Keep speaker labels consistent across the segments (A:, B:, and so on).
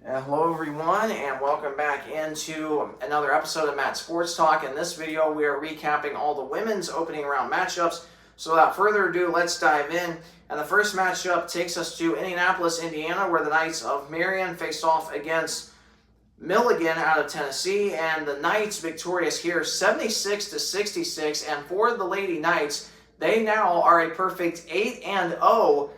A: Hello everyone, and welcome back into another episode of Matt Sports Talk. In this video, we are recapping all the women's opening round matchups. So without further ado, let's dive in. And the first matchup takes us to Indianapolis, Indiana, where the Knights of Marion faced off against Milligan out of Tennessee, and the Knights victorious here 76-66. And for the Lady Knights, they now are a perfect 8-0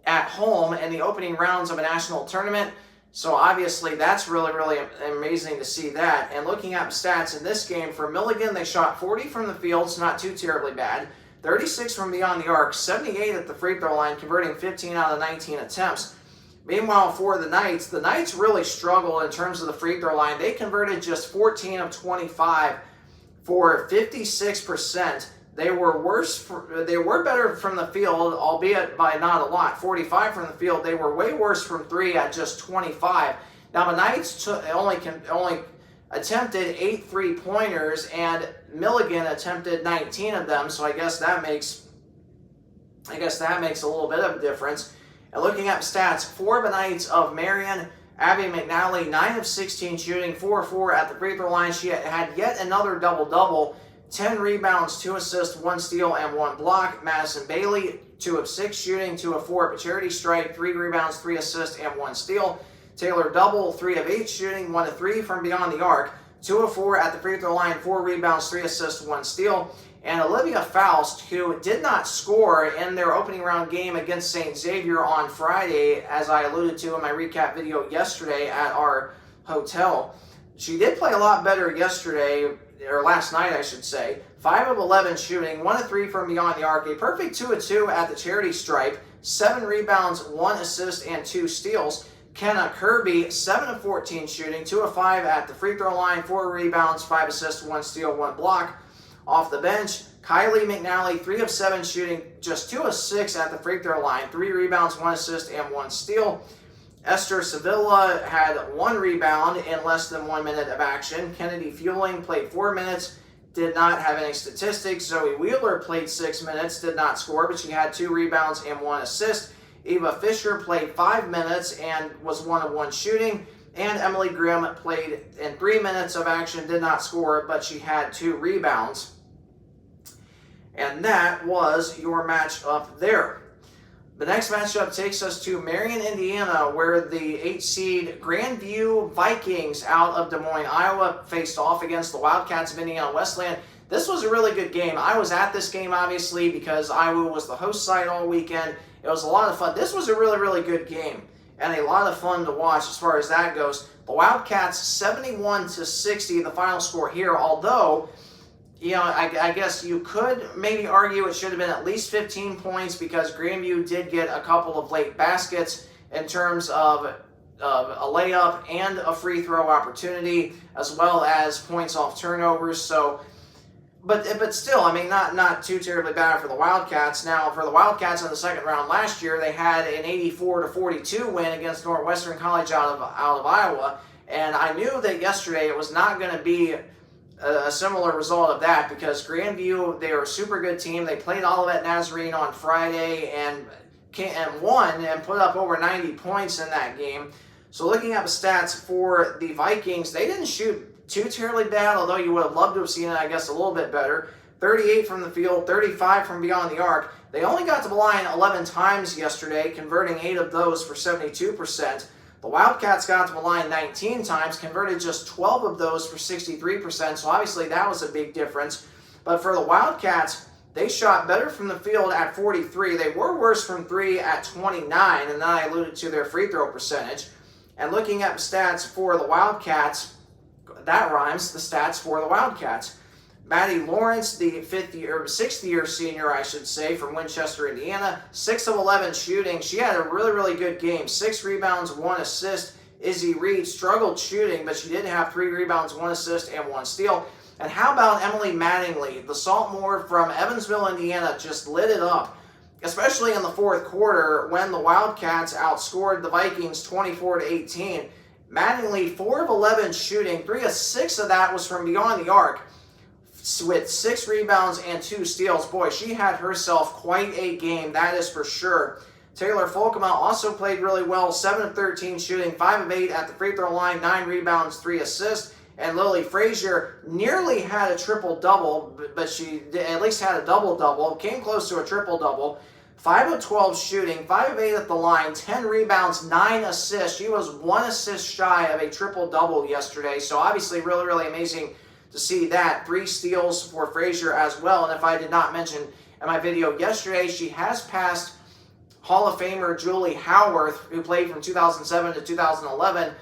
A: at home in the opening rounds of a national tournament. So obviously that's really amazing to see that. And looking at stats in this game, for Milligan, they shot 40 from the field, so not too terribly bad. 36 from beyond the arc, 78 at the free throw line, converting 15 out of 19 attempts. Meanwhile, for the Knights really struggled in terms of the free throw line. They converted just 14 of 25 for 56%. They were better from the field, albeit by not a lot. 45 from the field. They were way worse from three at just 25. Now the Knights only attempted 8 3-pointers, and Milligan attempted 19 of them. So I guess that makes a little bit of a difference. And looking at stats for the Knights of Marion, Abby McNally, 9 of 16 shooting, 4 of 4 at the free throw line. She had yet another double-double. 10 rebounds, 2 assists, 1 steal, and 1 block. Madison Bailey, 2 of 6 shooting, 2 of 4 at the charity stripe, 3 rebounds, 3 assists, and 1 steal. Taylor Double, 3 of 8 shooting, 1 of 3 from beyond the arc, 2 of 4 at the free throw line, 4 rebounds, 3 assists, 1 steal. And Olivia Faust, who did not score in their opening round game against St. Xavier on Friday, as I alluded to in my recap video yesterday at our hotel. She did play a lot better yesterday, or last night I should say. 5 of 11 shooting, 1 of 3 from beyond the arc, a perfect 2 of 2 at the charity stripe, 7 rebounds, 1 assist, and 2 steals. Kenna Kirby, 7 of 14 shooting, 2 of 5 at the free throw line, 4 rebounds, 5 assists, 1 steal, 1 block. Off the bench, Kylie McNally, 3 of 7 shooting, just 2 of 6 at the free throw line, 3 rebounds, 1 assist, and 1 steal. Esther Sevilla had 1 rebound in less than 1 minute of action. Kennedy Fueling played 4 minutes, did not have any statistics. Zoe Wheeler played 6 minutes, did not score, but she had 2 rebounds and 1 assist. Eva Fisher played 5 minutes and was 1 of 1 shooting. And Emily Grimm played in 3 minutes of action, did not score, but she had 2 rebounds. And that was your matchup there. The next matchup takes us to Marion, Indiana, where the 8-seed Grandview Vikings out of Des Moines, Iowa, faced off against the Wildcats of Indiana Wesleyan. This was a really good game. I was at this game, obviously, because Iowa was the host site all weekend. It was a lot of fun. This was a really good game and a lot of fun to watch as far as that goes. The Wildcats, 71-60, the final score here, although, you know, I guess you could maybe argue it should have been at least 15 points because Grandview did get a couple of late baskets in terms of a layup and a free throw opportunity, as well as points off turnovers. So, but still, I mean, not too terribly bad for the Wildcats. Now, for the Wildcats in the second round last year, they had an 84-42 win against Northwestern College out of Iowa, and I knew that yesterday it was not going to be a similar result of that because Grandview, they were a super good team. They played Olivet Nazarene on Friday and won and put up over 90 points in that game. So looking at the stats for the Vikings, they didn't shoot too terribly bad, although you would have loved to have seen it, I guess, a little bit better. 38 from the field, 35 from beyond the arc. They only got to the line 11 times yesterday, converting 8 of those for 72%. The Wildcats got to the line 19 times, converted just 12 of those for 63%, so obviously that was a big difference. But for the Wildcats, they shot better from the field at 43. They were worse from 3 at 29, and then I alluded to their free throw percentage. And looking at the stats for the Wildcats, that rhymes, the stats for the Wildcats. Maddie Lawrence, the 6th-year senior, I should say, from Winchester, Indiana, 6 of 11 shooting. She had a really good game. 6 rebounds, 1 assist. Izzy Reed struggled shooting, but she did have 3 rebounds, 1 assist, and 1 steal. And how about Emily Mattingly? The sophomore from Evansville, Indiana, just lit it up, especially in the fourth quarter when the Wildcats outscored the Vikings 24-18. Mattingly, 4 of 11 shooting. 3 of 6 of that was from beyond the arc, with 6 rebounds and 2 steals. Boy, she had herself quite a game, that is for sure. Taylor Folkema also played really well, 7 of 13 shooting, 5 of 8 at the free throw line, 9 rebounds, 3 assists. And Lily Frazier nearly had a triple-double, but she at least had a double-double, came close to a triple-double. 5 of 12 shooting, 5 of 8 at the line, 10 rebounds, 9 assists. She was 1 assist shy of a triple-double yesterday, so obviously really, really amazing to see that. 3 steals for Frazier as well, and if I did not mention in my video yesterday, she has passed Hall of Famer Julie Howarth, who played from 2007 to 2011,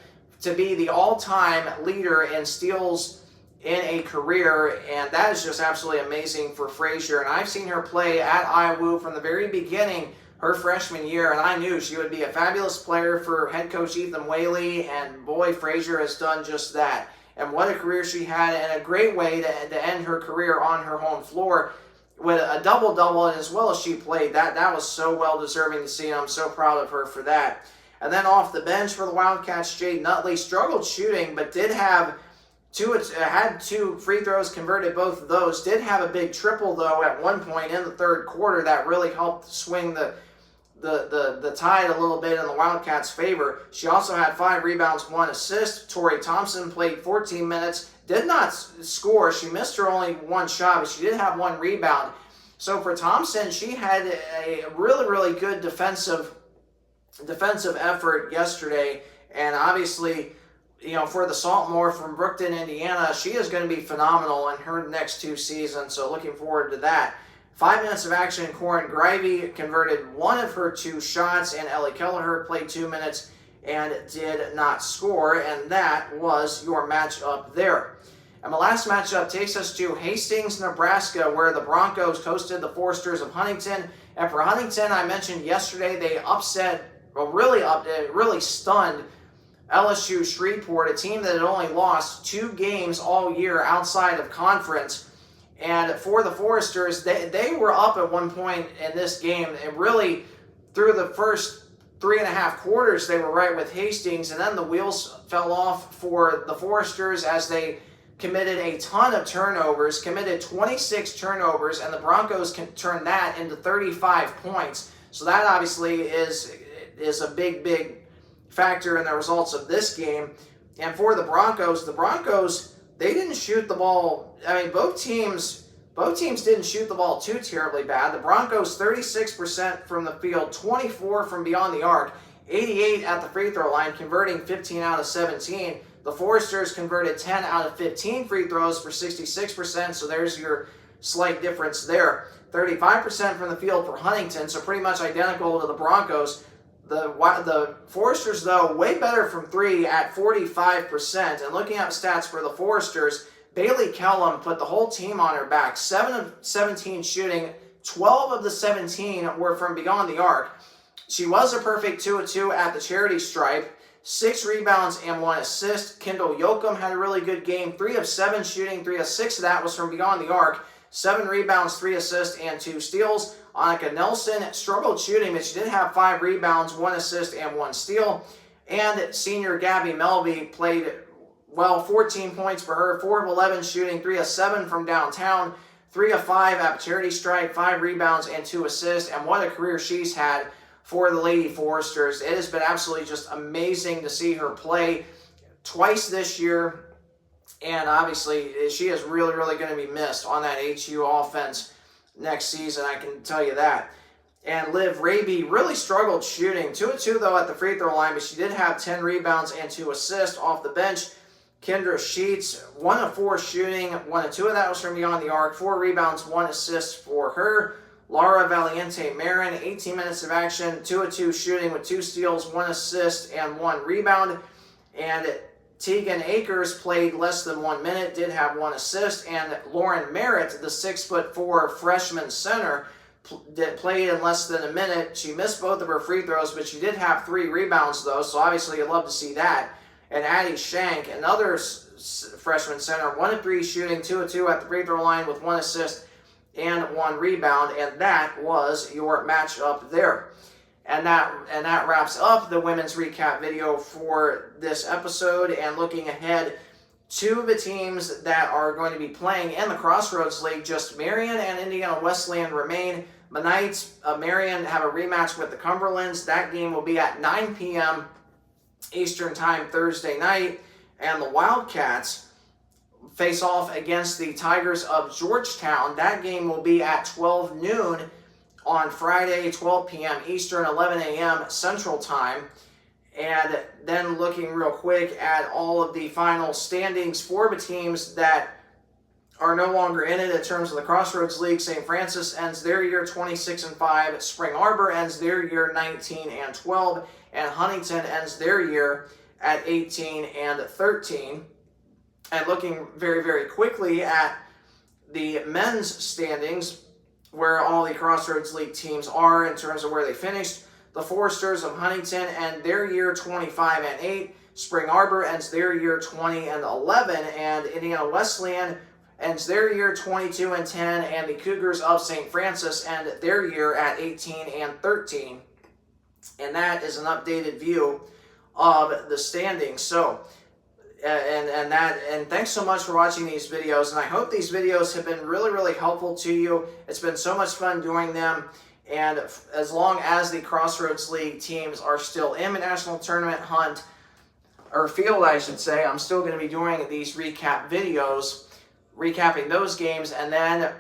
A: to be the all-time leader in steals in a career, and that is just absolutely amazing for Frazier. And I've seen her play at IWU from the very beginning, her freshman year, and I knew she would be a fabulous player for head coach Ethan Whaley, and boy, Frazier has done just that. And what a career she had, and a great way to end her career on her home floor with a double-double, and as well as she played. That was so well-deserving to see, and I'm so proud of her for that. And then off the bench for the Wildcats, Jade Nutley struggled shooting, but did have had 2 free throws, converted both of those. Did have a big triple, though, at one point in the third quarter that really helped swing the tide a little bit in the Wildcats' favor. She also had 5 rebounds, 1 assist. Tori Thompson played 14 minutes, did not score. She missed her only 1 shot, but she did have 1 rebound. So for Thompson, she had a really, really good defensive effort yesterday, and obviously, for the Saltmore from Brookton, Indiana, she is going to be phenomenal in her next 2 seasons, so looking forward to that. 5 minutes of action, Corin Grivey converted 1 of her 2 shots, and Ellie Kelleher played 2 minutes and did not score, and that was your matchup there. And the last matchup takes us to Hastings, Nebraska, where the Broncos hosted the Foresters of Huntington. And for Huntington, I mentioned yesterday, they really stunned LSU Shreveport, a team that had only lost 2 games all year outside of conference. And for the Foresters, they were up at one point in this game, and really through the first 3.5 quarters, they were right with Hastings, and then the wheels fell off for the Foresters as they committed a ton of turnovers, committed 26 turnovers, and the Broncos can turn that into 35 points. So that obviously is a big factor in the results of this game. And for the Broncos, they didn't shoot the ball. I mean, both teams didn't shoot the ball too terribly bad. The Broncos 36% from the field, 24 from beyond the arc, 88 at the free throw line, converting 15 out of 17. The Foresters converted 10 out of 15 free throws for 66%, so there's your slight difference there. 35% from the field for Huntington, so pretty much identical to the Broncos. The Foresters, though, way better from 3 at 45%. And looking at stats for the Foresters, Bailey Kellum put the whole team on her back. 7 of 17 shooting, 12 of the 17 were from beyond the arc. She was a perfect 2 of 2 at the charity stripe. 6 rebounds and 1 assist. Kendall Yoakum had a really good game. 3 of 7 shooting, 3 of 6 of that was from beyond the arc. 7 rebounds, 3 assists, and 2 steals. Annika Nelson struggled shooting, but she did have 5 rebounds, 1 assist, and 1 steal. And senior Gabby Melby played well, 14 points for her, 4 of 11 shooting, 3 of 7 from downtown, 3 of 5 at charity stripe, 5 rebounds, and 2 assists. And what a career she's had for the Lady Foresters. It has been absolutely just amazing to see her play twice this year. And obviously, she is really, really going to be missed on that HU offense next season, I can tell you that. And Liv Raby really struggled shooting. 2 of 2, though, at the free throw line, but she did have 10 rebounds and 2 assists off the bench. Kendra Sheets, 1 of 4 shooting, 1 of 2 of that was from beyond the arc, 4 rebounds, 1 assist for her. Laura Valiente Marin, 18 minutes of action, 2 of 2 shooting with 2 steals, 1 assist, and 1 rebound. And Tegan Akers played less than 1 minute, did have 1 assist. And Lauren Merritt, the 6'4" freshman center, played in less than a minute. She missed both of her free throws, but she did have 3 rebounds, though, so obviously you'd love to see that. And Addie Shank, another freshman center, 1 of 3 shooting, 2 of 2 at the free throw line with 1 assist and 1 rebound, and that was your matchup there. And that wraps up the women's recap video for this episode. And looking ahead to the teams that are going to be playing in the Crossroads League, just Marion and Indiana Wesleyan remain. Knights of Marion have a rematch with the Cumberlands. That game will be at 9 p.m. Eastern Time Thursday night. And the Wildcats face off against the Tigers of Georgetown. That game will be at 12 noon on Friday, 12 p.m. Eastern, 11 a.m. Central Time. And then looking real quick at all of the final standings for the teams that are no longer in it in terms of the Crossroads League. St. Francis ends their year 26-5. Spring Arbor ends their year 19-12. And Huntington ends their year at 18-13. And looking very, very quickly at the men's standings, where all the Crossroads League teams are in terms of where they finished. The Foresters of Huntington end their year 25-8. Spring Arbor ends their year 20-11. And Indiana Wesleyan ends their year 22-10. And the Cougars of St. Francis end their year at 18-13. And that is an updated view of the standings. So, and thanks so much for watching these videos, and I hope these videos have been really, really helpful to you. It's been so much fun doing them, and as long as the Crossroads League teams are still in the national tournament hunt, or field I should say, I'm still going to be doing these recap videos, recapping those games, and then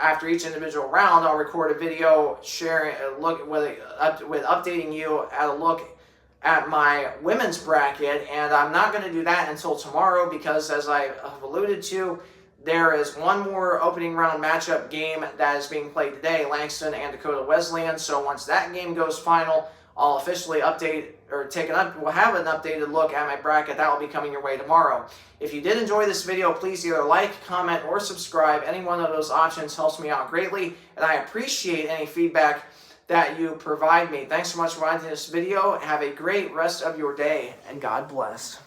A: after each individual round, I'll record a video sharing with updating you at a look at my women's bracket. And I'm not going to do that until tomorrow because, as I have alluded to, there is one more opening round matchup game that is being played today, Langston and Dakota Wesleyan. So once that game goes final, I'll officially update or we'll have an updated look at my bracket. That will be coming your way tomorrow. If you did enjoy this video, please either like, comment, or subscribe. Any one of those options helps me out greatly, and I appreciate any feedback that you provide me. Thanks so much for watching this video. Have a great rest of your day, and God bless.